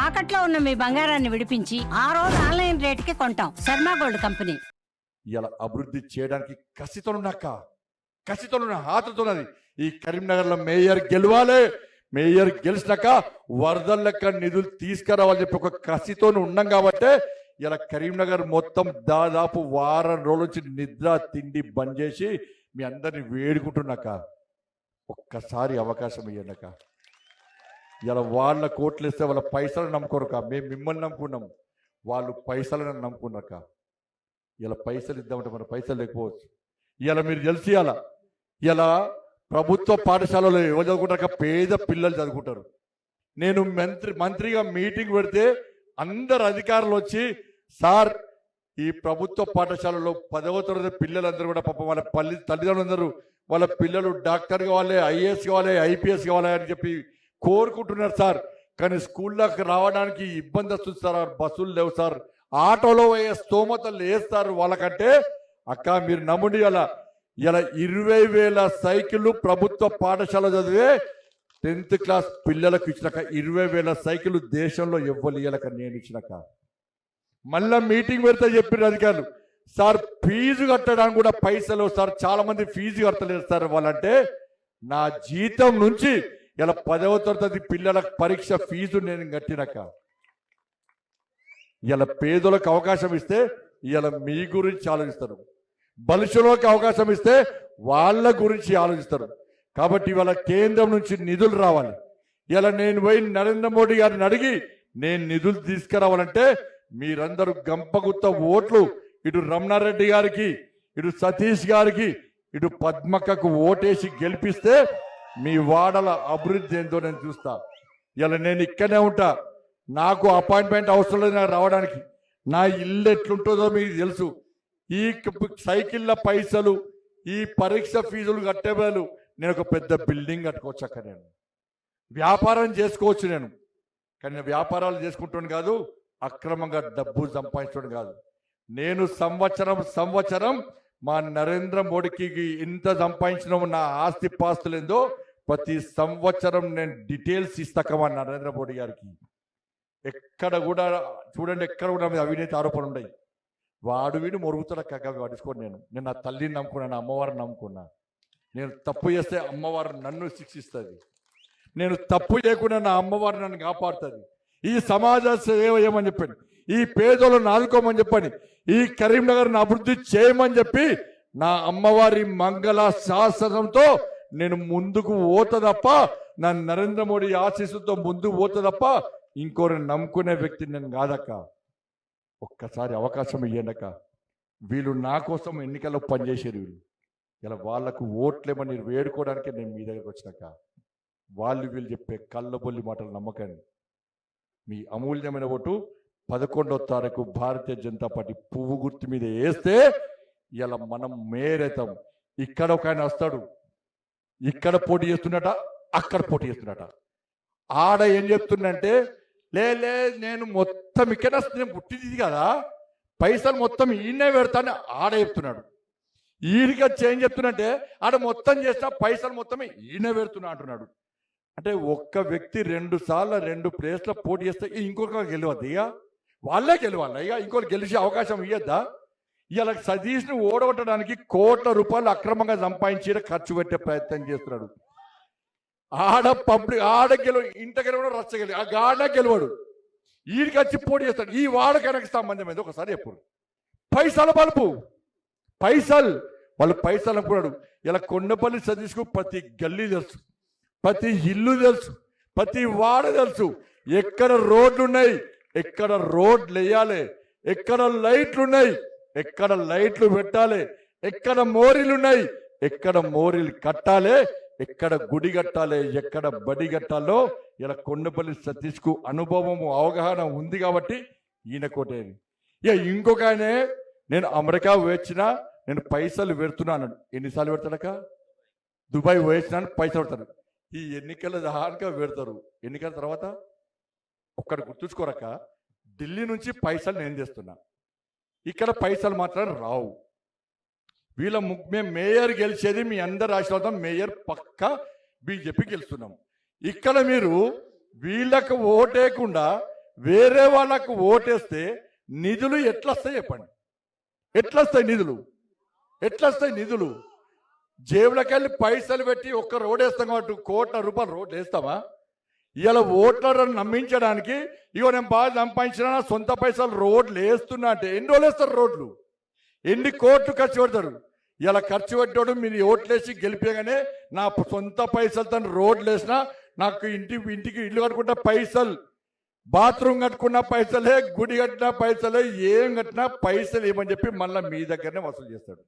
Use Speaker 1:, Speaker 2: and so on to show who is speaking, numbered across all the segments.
Speaker 1: తాకట్లో ఉన్న మీ బంగారాన్ని విడిపించి ఆ రోజు ఆన్లైన్ రేటుకి కొంటాం. Sharma gold company.
Speaker 2: ఇలా అభివృద్ధి చేయడానికి కసితోనున్న ఆతృతున్నది. ఈ కరీంనగర్లో మేయర్ గెలవాలి, మేయర్ గెలిచినాక వరదల లెక్క నిధులు తీసుకురావాలని చెప్పి ఒక కసితో ఉన్నాం కాబట్టి ఇలా కరీంనగర్ మొత్తం దాదాపు వారం రోజుల నుంచి నిద్ర తిండి బంద్ చేసి మీ అందరిని వేడుకుంటున్నాక ఒక్కసారి అవకాశం ఇయ్యండాక. ఇలా వాళ్ళ కోట్లు ఇస్తే వాళ్ళ పైసలు నమ్ముకోరక, మేము మిమ్మల్ని నమ్ముకున్నాం, వాళ్ళు పైసలను నమ్ముకున్నాక. ఇలా పైసలు ఇద్దామంటే మన పైసలు లేకపోవచ్చు. ఇలా మీరు తెలిసి ఇలా ప్రభుత్వ పాఠశాలలో ఎవరు చదువుకుంటారు? పేద పిల్లలు చదువుకుంటారు. నేను మంత్రిగా మీటింగ్ పెడితే అందరు అధికారులు వచ్చి, సార్ ఈ ప్రభుత్వ పాఠశాలలో 10వ తరగతి పిల్లలందరూ కూడా పాపం వాళ్ళ తల్లిదండ్రులందరూ వాళ్ళ పిల్లలు డాక్టర్ కావాలి, ఐఏఎస్ కావాలి, ఐపీఎస్ కావాలి అని చెప్పి కోరుకుంటున్నారు సార్. కానీ స్కూల్లోకి రావడానికి ఇబ్బంది వస్తుంది సార్, బస్సులు లేవు సార్, ఆటోలో పోయే స్తోమతలు వేస్తారు వాళ్ళకంటే. అక్క మీరు నమ్ముడి, ఇలా 20,000 సైకిళ్ళు ప్రభుత్వ పాఠశాల చదివే 10th క్లాస్ పిల్లలకు ఇచ్చినాక 20,000 సైకిళ్ళు దేశంలో ఎవ్వరు ఇయ్యాలక నేను ఇచ్చినాక. మళ్ళా మీటింగ్ పెడితే చెప్పిన అధికారులు, సార్ ఫీజు కట్టడానికి కూడా పైసలు సార్, చాలా మంది ఫీజు కట్టలేదు సార్ వాళ్ళంటే. నా జీతం నుంచి ఇలా 10వ తరగతి పిల్లల పరీక్ష ఫీజు నేను కట్టినాక. ఇలా పేదలకు అవకాశం ఇస్తే ఇలా మీ గురించి ఆలోచిస్తారు, బలుషులకు అవకాశం ఇస్తే వాళ్ళ గురించి ఆలోచిస్తారు. కాబట్టి ఇవాళ కేంద్రం నుంచి నిధులు రావాలి. ఇలా నేను పోయి నరేంద్ర మోడీ గారిని అడిగి నేను నిధులు తీసుకురావాలంటే మీరందరూ గంపగుత్త ఓట్లు, ఇటు రమణారెడ్డి గారికి, ఇటు సతీష్ గారికి, ఇటు పద్మక్కకు ఓటేసి గెలిపిస్తే మీ వాడల అభివృద్ధి ఏందో నేను చూస్తా. ఇలా నేను ఇక్కడనే ఉంటా, నాకు అపాయింట్మెంట్ అవసరం లేదు నాకు రావడానికి. నా ఇల్లు ఎట్లుంటుందో మీకు తెలుసు. ఈ సైకిళ్ళ పైసలు, ఈ పరీక్ష ఫీజులు కట్టేవాళ్ళు నేను ఒక పెద్ద బిల్డింగ్ కట్టుకోవచ్చు. అక్కడ నేను వ్యాపారం చేసుకోవచ్చు నేను, కానీ వ్యాపారాలు చేసుకుంటాను కాదు, అక్రమంగా డబ్బు సంపాదించడం కాదు. నేను సంవత్సరం మా నరేంద్ర మోడీకి ఎంత సంపాదించినామో, నా ఆస్తి పాస్తులేందో ప్రతి సంవత్సరం నేను డీటెయిల్స్ ఇస్తాక మా నరేంద్ర మోడీ గారికి. ఎక్కడ కూడా చూడండి, ఎక్కడ కూడా అవినీతి ఆరోపణలు ఉన్నాయి. వాడు వీడు మొరుగుతాడు కగ్గ పడుచుకోండి. నేను నా తల్లిని నమ్ముకున్నా, నా అమ్మవారిని నమ్ముకున్నా. నేను తప్పు చేస్తే అమ్మవారు నన్ను శిక్షిస్తుంది, నేను తప్పు చేయకుండా నా అమ్మవారు నన్ను కాపాడుతుంది. ఈ సమాజ సేవ చేయమని చెప్పండి, ఈ పేదలను ఆదుకోమని చెప్పండి, ఈ కరీంనగర్ని అభివృద్ధి చేయమని చెప్పి నా అమ్మవారి మంగళ శాసనంతో నేను ముందుకు పోతా తప్ప, నా నరేంద్ర మోడీ ఆశీస్సుతో ముందుకు పోతా తప్ప ఇంకోరిని నమ్ముకునే వ్యక్తిని నేను కాదక్క. ఒక్కసారి అవకాశం ఇయ్యండక. వీళ్ళు నా కోసం ఎన్నికల్లో పనిచేసేది. వీళ్ళు ఇలా వాళ్లకు ఓట్లేమని వేడుకోవడానికి నేను మీ దగ్గరకు వచ్చినాక వీళ్ళు చెప్పే కళ్ళబొల్లి మాటలు నమ్మకండి. మీ అమూల్యమైన ఓటు 11వ తారీఖు భారతీయ జనతా పార్టీ పువ్వు గుర్తు మీద వేస్తే ఇలా మనం మేరేతాం. ఇక్కడ ఒక ఆయన వస్తాడు, ఇక్కడ పోటీ చేస్తున్నట, అక్కడ పోటీ చేస్తున్నట. ఆడ ఏం చెప్తుందంటే, లే నేను మొత్తం ఇక్కడ నేను పుట్టింది కదా, పైసలు మొత్తం ఈయనే పెడతాను ఆడ చెప్తున్నాడు. ఈయనకి వచ్చి ఏం చెప్తున్నంటే, ఆడ మొత్తం చేస్తా పైసలు మొత్తం ఈయనే పెడుతున్నా అంటున్నాడు. అంటే ఒక్క వ్యక్తి 2 సార్లు 2 ప్లేస్లో పోటీ చేస్తే ఇంకొక గెలవద్దు, ఇక వాళ్ళే గెలవాలి. ఇక ఇంకొకరు గెలిచే అవకాశం ఇవ్వద్దా? ఇలా సతీష్ను ఓడగొట్టడానికి కోట్ల రూపాయలు అక్రమంగా సంపాదించి ఖర్చు పెట్టే ప్రయత్నం చేస్తున్నాడు. ఆడ ఇంట గెలవడం రచ్చ గెలి, ఆ గాడ గెలవాడు. వీడికి వచ్చి పోటీ చేస్తాడు. ఈ వాడకనకు సంబంధం ఏదో ఒకసారి ఎప్పుడు పైసల బలుపు, వాళ్ళు పైసలు అనుకున్నాడు. ఇలా కొండపల్లి సతీష్కు ప్రతి గల్లీ తెలుసు, ప్రతి ఇల్లు తెలుసు, ప్రతి వాడ తెలుసు. ఎక్కడ రోడ్లు ఉన్నాయి, ఎక్కడ రోడ్లు వేయాలి, ఎక్కడ లైట్లు ఉన్నాయి, ఎక్కడ లైట్లు పెట్టాలి, ఎక్కడ మోరీలు ఉన్నాయి, ఎక్కడ మోరీలు కట్టాలి, ఎక్కడ గుడి కట్టాలి, ఎక్కడ బడి కట్టాలో ఇలా కొండపల్లి సతీష్కు అనుభవము అవగాహన ఉంది కాబట్టి ఈయన కోటేది. ఇక ఇంకొక ఆయనే, నేను అమెరికా వచ్చినా నేను పైసలు పెడుతున్నాను. ఎన్నిసార్లు పెడతాడక? దుబాయ్ వేసినాను పైసలు పెడతాడు. ఈ ఎన్నికల దాకా పెడతారు. ఎన్నికల తర్వాత ఒక్కడు గుర్తుంచుకోరక, ఢిల్లీ నుంచి పైసలు నేను తెస్తున్నా, ఇక్కడ పైసలు మాత్రం రావు. మేము మేయర్ గెలిచేది మీ అందరి ఆశీర్వాదం, మేయర్ పక్కా బీజేపీ గెలుస్తున్నాం. ఇక్కడ మీరు వీళ్ళకు ఓటేయకుండా వేరే వాళ్ళకు ఓటేస్తే నిధులు ఎట్లా వస్తాయి చెప్పండి? ఎట్లా వస్తాయి నిధులు? ఎట్లా వస్తాయి నిధులు? జేబులకి వెళ్ళి పైసలు పెట్టి ఒక్క రోడ్ వేస్తాం కాబట్టి ₹1,00,00,000 రోడ్లు వేస్తామా? ఇలా ఓట్లను నమ్మించడానికి ఇగో నేను బాగా సంపాదించిన నా సొంత పైసలు రోడ్లు వేస్తున్నా అంటే ఎన్ని రోజులు వేస్తారు రోడ్లు? ఎన్ని కోట్లు ఖర్చు పెడతారు? ఇలా ఖర్చు పెట్టాడు మీరు ఓట్లేసి గెలిపేగానే నా సొంత పైసలతో రోడ్లు వేసినా నాకు ఇంటికి ఇల్లు కట్టుకుంటా పైసలు, బాత్రూమ్ కట్టుకున్న పైసలే, గుడి కట్టిన పైసలే, ఏం కట్టినా పైసలు ఏమని చెప్పి మళ్ళీ మీ దగ్గరనే వసూలు చేస్తాడు.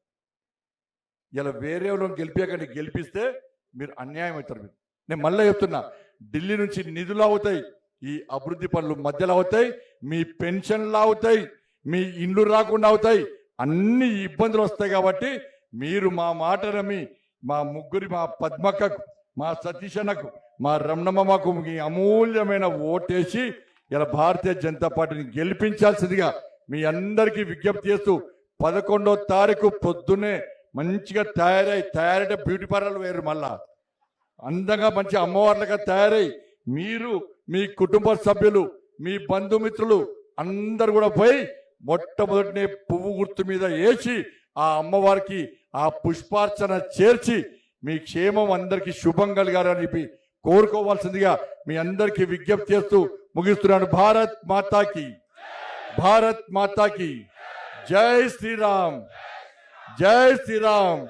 Speaker 2: ఇలా వేరే వాళ్ళని గెలిపిస్తే మీరు అన్యాయం అవుతారు. నేను మళ్ళీ చెప్తున్నా, ఢిల్లీ నుంచి నిధులు అవుతాయి, ఈ అభివృద్ధి పనులు మధ్యలో అవుతాయి, మీ పెన్షన్లు అవుతాయి, మీ ఇండ్లు రాకుండా అవుతాయి, అన్ని ఇబ్బందులు వస్తాయి. కాబట్టి మీరు మా మాట నమ్మి మా పద్మక్కకు, మా సతీష్ అన్నకు, మా రమణమ్మకు మీ అమూల్యమైన ఓటేసి ఇలా భారతీయ జనతా పార్టీని గెలిపించాల్సిందిగా మీ అందరికీ విజ్ఞప్తి చేస్తూ 11వ తారీఖు పొద్దున్నే మంచిగా తయారైతే బ్యూటీ పార్లర్ వేరు, మళ్ళా అందంగా మంచి అమ్మవార్లుగా తయారై మీరు మీ కుటుంబ సభ్యులు మీ బంధుమిత్రులు అందరు కూడా పోయి మొట్టమొదటినే పువ్వు గుర్తు మీద వేసి ఆ అమ్మవారికి ఆ పుష్పార్చన చేర్చి మీ క్షేమం అందరికీ శుభం కలగాలని చెప్పి కోరుకోవాల్సిందిగా మీ అందరికీ విజ్ఞప్తి చేస్తూ ముగిస్తున్నాను. భారత్ మాతాకి, భారత్ మాతాకి జై శ్రీరామ్, జై శ్రీరామ్.